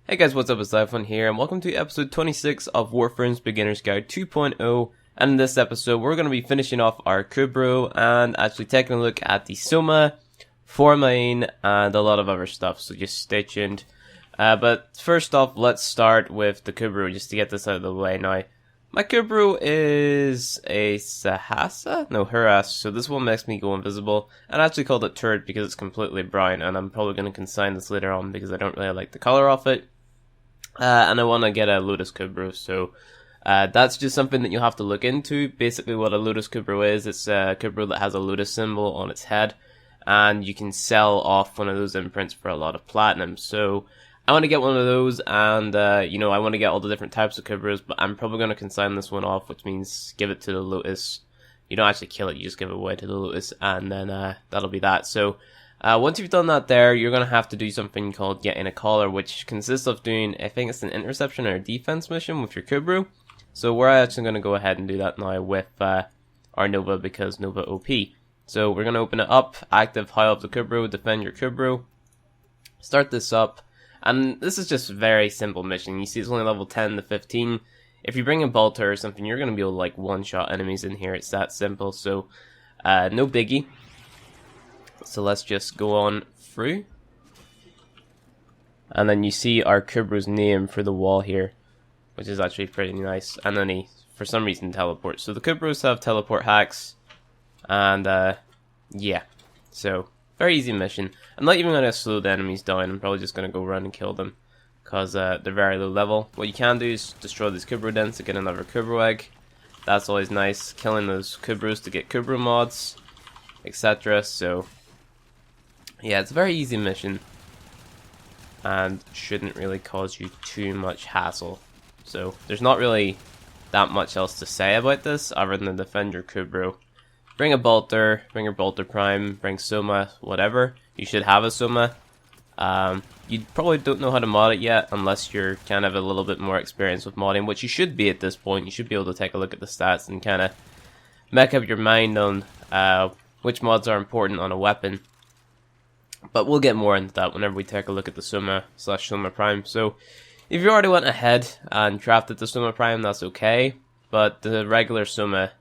Hey guys, what's up? It's sci-fi here, and welcome to episode 26 of Warframes Beginner's Guide 2.0. And in this episode, we're going to be finishing off our Kubrow and actually taking a look at the Soma, Forma, and a lot of other stuff, so just stay tuned. But first off, let's start with the Kubrow, just to get this out of the way now. My Kubrow is a Sahasa? No, Harass, so this one makes me go invisible. And I actually called it Turret because it's completely brown, and I'm probably going to consign this later on because I don't really like the color of it. And I want to get a Lotus Kubrow, so that's just something that you'll have to look into. Basically what a Lotus Kubrow is, it's a Kubrow that has a Lotus symbol on its head, and you can sell off one of those imprints for a lot of platinum. So I want to get one of those, and I want to get all the different types of Kubrows, but I'm probably going to consign this one off, which means give it to the Lotus. You don't actually kill it, you just give it away to the Lotus, and then that'll be that. So once you've done that there, you're going to have to do something called getting a collar, which consists of doing, I think it's an interception or a defense mission with your Kubrow. So we're actually going to go ahead and do that now with our Nova, because Nova OP. So we're going to open it up, active high up the Kubrow, defend your Kubrow, start this up, and this is just a very simple mission. You see it's only level 10 to 15. If you bring a bolter or something, you're going to be able to like one-shot enemies in here. It's that simple, so no biggie. So let's just go on through. And then you see our Kubrow's name for the wall here, which is actually pretty nice. And then he, for some reason, teleports. So the Kubrows have teleport hacks. And, yeah. So, very easy mission. I'm not even going to slow the enemies down. I'm probably just going to go run and kill them, because they're very low level. What you can do is destroy these Kubrow dens to get another Kubrow egg. That's always nice. Killing those Kubrows to get Kubrow mods, etc. So yeah, it's a very easy mission and shouldn't really cause you too much hassle. So there's not really that much else to say about this other than defend your Kubrow. Bring a bolter, bring your bolter prime, bring Soma, whatever. You should have a Soma. You probably don't know how to mod it yet unless you're kind of a little bit more experienced with modding, which you should be at this point. You should be able to take a look at the stats and kind of make up your mind on which mods are important on a weapon. But we'll get more into that whenever we take a look at the Soma/Soma Prime. So, if you already went ahead and crafted the Soma Prime, that's okay. But the regular Soma,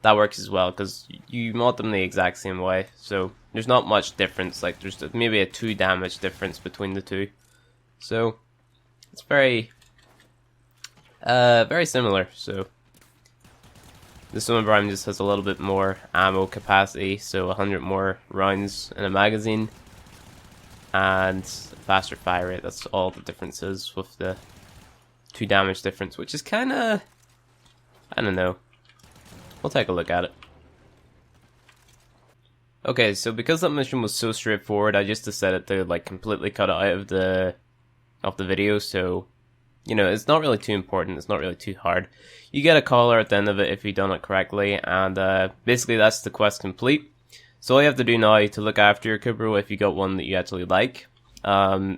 that works as well, because you mod them the exact same way. So, there's not much difference. Like, there's maybe a 2 damage difference between the two. So, it's very similar. So, the Soma Prime just has a little bit more ammo capacity, so 100 more rounds in a magazine, and faster fire rate. That's all the differences with the 2 damage difference, which is kind of, I don't know. We'll take a look at it. Okay, so because that mission was so straightforward, I just decided to like completely cut it out of the video. So, you know, it's not really too important. It's not really too hard. You get a collar at the end of it if you've done it correctly, and basically that's the quest complete. So all you have to do now to look after your Kubrow, if you got one that you actually like,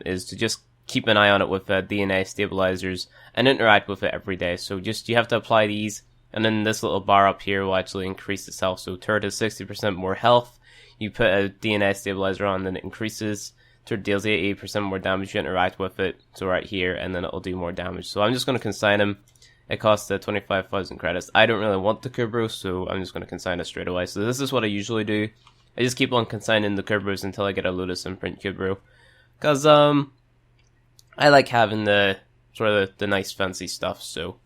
is to just keep an eye on it with DNA stabilizers and interact with it every day. So just you have to apply these, and then this little bar up here will actually increase itself. So Turret has 60% more health. You put a DNA stabilizer on, then it increases. Turret deals 88% more damage. You interact with it, so right here, and then it'll do more damage. So I'm just going to consign him. It costs 25,000 credits. I don't really want the Kubrow, so I'm just going to consign it straight away. So this is what I usually do. I just keep on consigning the Kubrows until I get a Lotus imprint Kubrow, because I like having the sort of the nice fancy stuff. So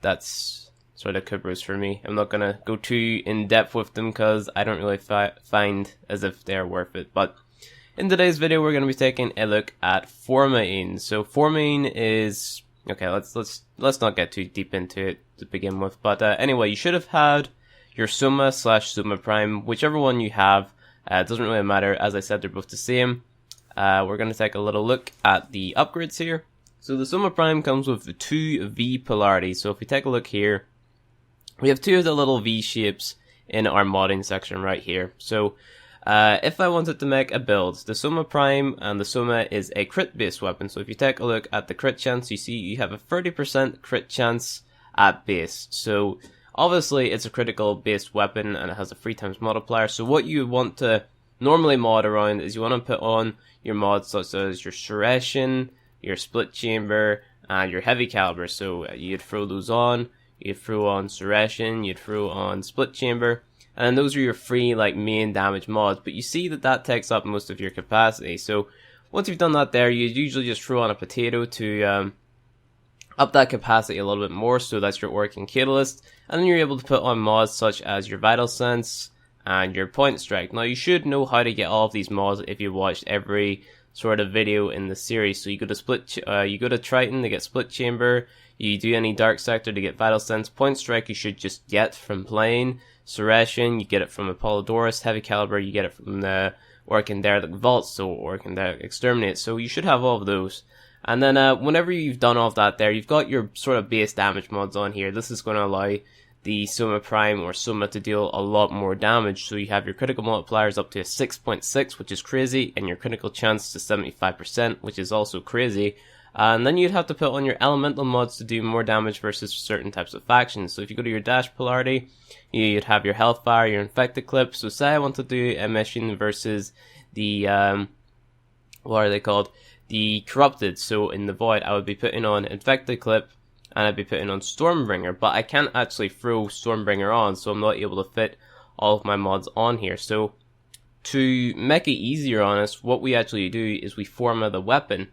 that's sort of Kubrows for me. I'm not going to go too in depth with them because I don't really find as if they're worth it. But in today's video, we're going to be taking a look at Forma. So Forma is, okay, let's not get too deep into it to begin with. But anyway, you should have had your Soma/Soma Prime, whichever one you have. It doesn't really matter. As I said, they're both the same. We're going to take a little look at the upgrades here. So the Soma Prime comes with the 2 V polarities. So if we take a look here, we have 2 of the little V shapes in our modding section right here. So if I wanted to make a build, the Soma Prime and the Soma is a crit based weapon. So if you take a look at the crit chance, you see you have a 30% crit chance at base. So obviously it's a critical based weapon and it has a 3 times multiplier. So what you want to normally mod around is you want to put on your mods such as your Suration, your split chamber, and your heavy caliber. So you'd throw those on, you'd throw on Suression, you'd throw on split chamber, and then those are your three like main damage mods. But you see that takes up most of your capacity. So once you've done that there, you usually just throw on a potato to up that capacity a little bit more. So that's your Orc and Catalyst, and then you're able to put on mods such as your Vital Sense and your Point Strike. Now you should know how to get all of these mods if you watched every sort of video in the series. So you go to Triton to get Split Chamber, you do any Dark Sector to get Vital Sense. Point Strike you should just get from playing. Suression, you get it from Apollodorus. Heavy Caliber, you get it from the Orc and Derelict Vault, so Orc and Derelict Exterminate. So you should have all of those. And then whenever you've done all of that there, you've got your sort of base damage mods on here. This is going to allow the Soma Prime or Soma to deal a lot more damage. So you have your critical multipliers up to a 6.6, which is crazy, and your critical chance to 75%, which is also crazy. And then you'd have to put on your elemental mods to do more damage versus certain types of factions. So if you go to your dash polarity, you'd have your Hellfire, your Infected Clip. So say I want to do a mission versus the, what are they called? The Corrupted. So in the Void, I would be putting on Infected Clip, and I'd be putting on Stormbringer. But I can't actually throw Stormbringer on, so I'm not able to fit all of my mods on here. So to make it easier on us, what we actually do is we Forma the weapon.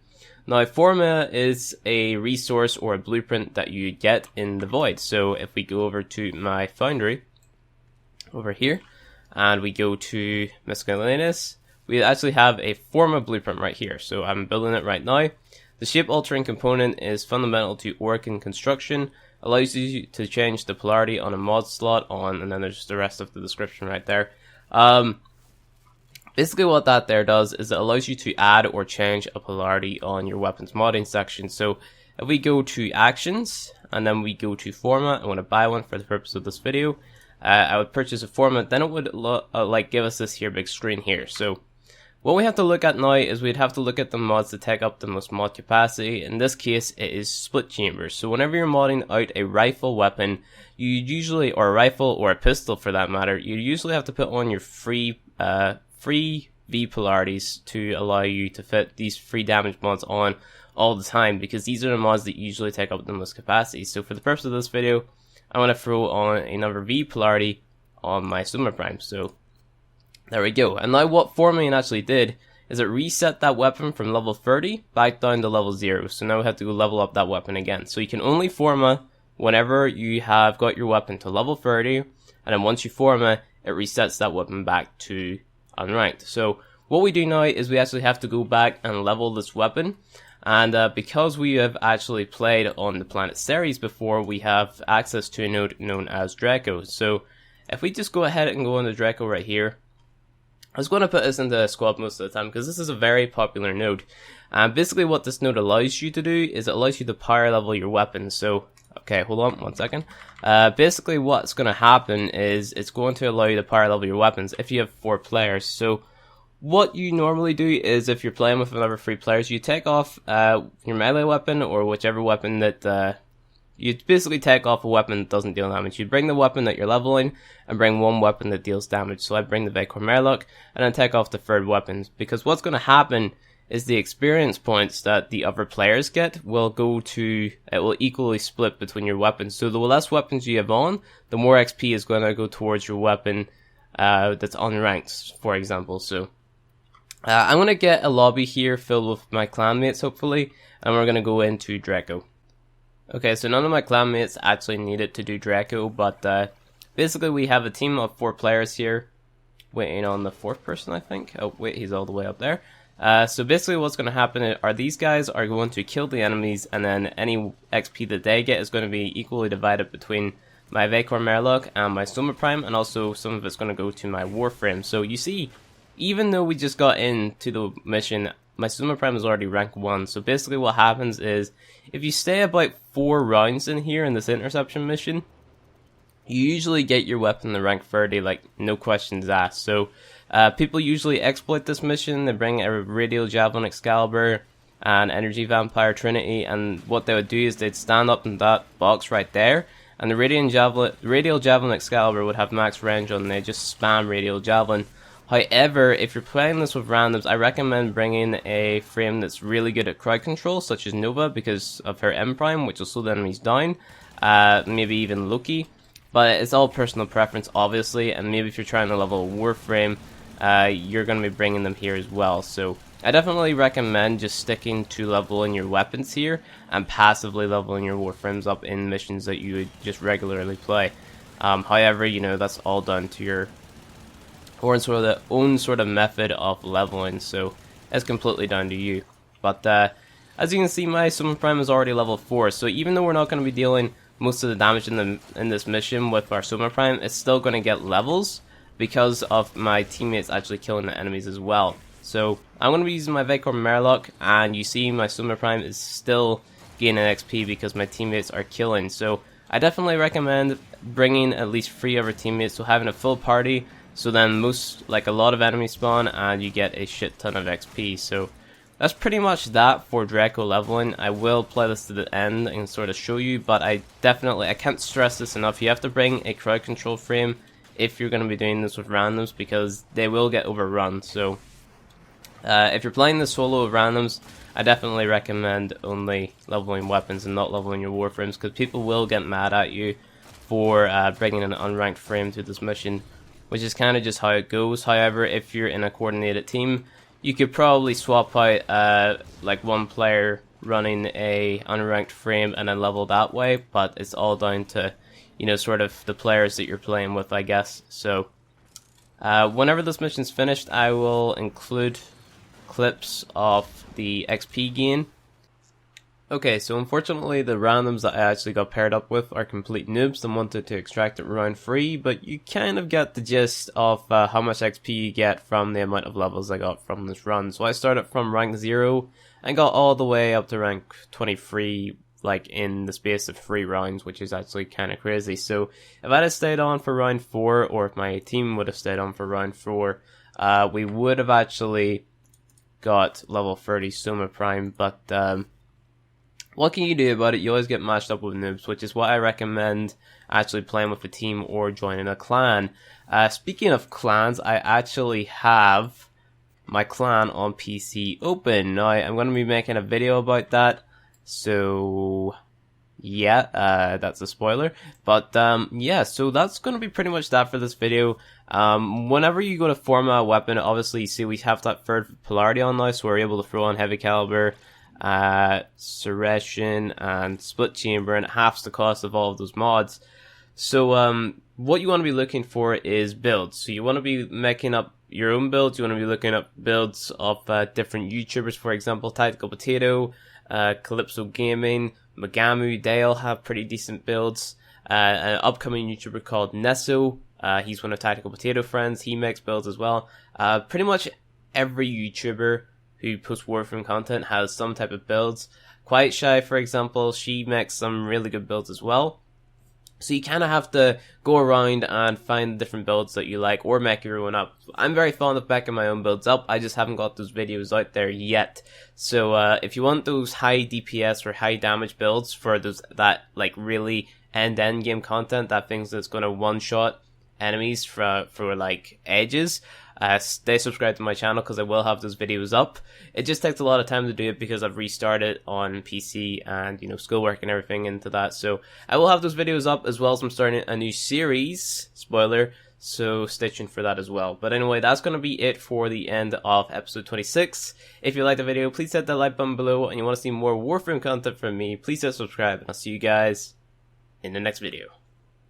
Now, Forma is a resource or a blueprint that you get in the Void. So if we go over to my Foundry, over here, and we go to Miscellaneous, we actually have a Forma blueprint right here. So I'm building it right now. The shape altering component is fundamental to Orc and construction, allows you to change the polarity on a mod slot on, and then there's the rest of the description right there. Basically what that there does is it allows you to add or change a polarity on your weapons modding section. So if we go to actions and then we go to Forma, I want to buy one for the purpose of this video. I would purchase a Forma, then it would like give us this here big screen here. So what we have to look at now is we'd have to look at the mods that take up the most mod capacity. In this case, it is split chambers. So whenever you're modding out a rifle weapon, you usually, or a rifle or a pistol for that matter, you usually have to put on your free V polarities to allow you to fit these free damage mods on all the time, because these are the mods that usually take up the most capacity. So for the purpose of this video, I want to throw on another V polarity on my Soma Prime. So there we go. And now what Forma actually did is it reset that weapon from level 30 back down to level 0. So now we have to go level up that weapon again. So you can only Forma whenever you have got your weapon to level 30, and then once you Forma, it resets that weapon back to unranked. So what we do now is we actually have to go back and level this weapon, and because we have actually played on the Planet Ceres before, we have access to a node known as Draco. So if we just go ahead and go into Draco right here, I was going to put this into squad most of the time because this is a very popular node. And basically what this node allows you to do is it allows you to power level your weapons. So okay, hold on 1 second. Basically what's going to happen is it's going to allow you to power level your weapons if you have 4 players. So what you normally do is if you're playing with another 3 players, you take off your melee weapon or whichever weapon that you basically take off a weapon that doesn't deal damage. You bring the weapon that you're leveling and bring one weapon that deals damage. So I bring the Vekor Merlock and then take off the third weapon, because what's going to happen is the experience points that the other players get will go to, it will equally split between your weapons. So the less weapons you have on, the more XP is going to go towards your weapon that's unranked, for example. So I'm going to get a lobby here filled with my clanmates, hopefully, and we're going to go into Draco. Okay, so none of my clanmates actually needed to do Draco, but basically we have a team of 4 players here, waiting on the 4th person, I think. Oh, wait, he's all the way up there. So basically what's going to happen are these guys are going to kill the enemies, and then any XP that they get is going to be equally divided between my Vekor Merlock and my Soma Prime, and also some of it's going to go to my Warframe. So you see, even though we just got into the mission, my Soma Prime is already rank 1. So basically what happens is, if you stay about 4 rounds in here in this interception mission, you usually get your weapon to rank 30, like no questions asked. So people usually exploit this mission. They bring a Radial Javelin Excalibur and Energy Vampire Trinity, and what they would do is they'd stand up in that box right there, and the Radial Javelin Excalibur would have max range on, and they just spam Radial Javelin. However, if you're playing this with randoms, I recommend bringing a frame that's really good at crowd control, such as Nova, because of her M Prime, which will slow the enemies down. Maybe even Loki. But it's all personal preference, obviously, and maybe if you're trying to level a Warframe, you're going to be bringing them here as well. So I definitely recommend just sticking to leveling your weapons here, and passively leveling your Warframes up in missions that you would just regularly play. However, you know, that's all done to your own sort of method of leveling, so it's completely down to you. But as you can see, my Summon Prime is already level 4, so even though we're not going to be dealing most of the damage in this mission with our Summon Prime, it's still going to get levels because of my teammates actually killing the enemies as well. So I'm going to be using my Vicor Merlock, and you see my Summon Prime is still gaining XP because my teammates are killing. So I definitely recommend bringing at least 3 of our teammates, so having a full party. So then a lot of enemies spawn and you get a shit ton of XP. So that's pretty much that for Draco leveling. I will play this to the end and sort of show you, but I can't stress this enough. You have to bring a crowd control frame if you're going to be doing this with randoms, because they will get overrun. So if you're playing this solo with randoms, I definitely recommend only leveling weapons and not leveling your Warframes, because people will get mad at you for bringing an unranked frame to this mission, which is kind of just how it goes. However, if you're in a coordinated team, you could probably swap out like one player running a unranked frame and then level that way, but it's all down to, you know, sort of the players that you're playing with, I guess. So whenever this mission's finished, I will include clips of the XP gain. Okay, so unfortunately the randoms that I actually got paired up with are complete noobs and wanted to extract it round 3, but you kind of get the gist of how much XP you get from the amount of levels I got from this run. So I started from rank 0 and got all the way up to rank 23, like in the space of 3 rounds, which is actually kind of crazy. So if I had stayed on for round 4, or if my team would have stayed on for round 4, we would have actually got level 30 Soma Prime, but what can you do about it? You always get matched up with noobs, which is why I recommend actually playing with a team or joining a clan. Speaking of clans, I actually have my clan on PC open. Now, I'm going to be making a video about that, so yeah, that's a spoiler. But yeah, so that's going to be pretty much that for this video. Whenever you go to Forma a weapon, obviously you see we have that third polarity on now, so we're able to throw on heavy caliber, Suression, and split chamber, and it halves the cost of all of those mods. So what you want to be looking for is builds. So you want to be making up your own builds. You want to be looking up builds of different YouTubers, for example, Tactical Potato, Calypso Gaming, Magamu. They all have pretty decent builds. An upcoming YouTuber called Nesso, he's one of Tactical Potato friends. He makes builds as well. Pretty much every YouTuber who posts Warframe content has some type of builds. Quiet Shy, for example, she makes some really good builds as well. So you kind of have to go around and find different builds that you like, or make your own up. I'm very fond of backing my own builds up. I just haven't got those videos out there yet. So if you want those high DPS or high damage builds for that like really end-to-end game content, that things that's going to one-shot enemies for like edges, stay subscribed to my channel, because I will have those videos up. It just takes a lot of time to do it because I've restarted on PC and, you know, schoolwork and everything into that. So I will have those videos up, as well as I'm starting a new series, spoiler, so stay tuned for that as well. But anyway, that's going to be it for the end of episode 26. If you liked the video, please hit that like button below, and you want to see more Warframe content from me, please hit subscribe, and I'll see you guys in the next video.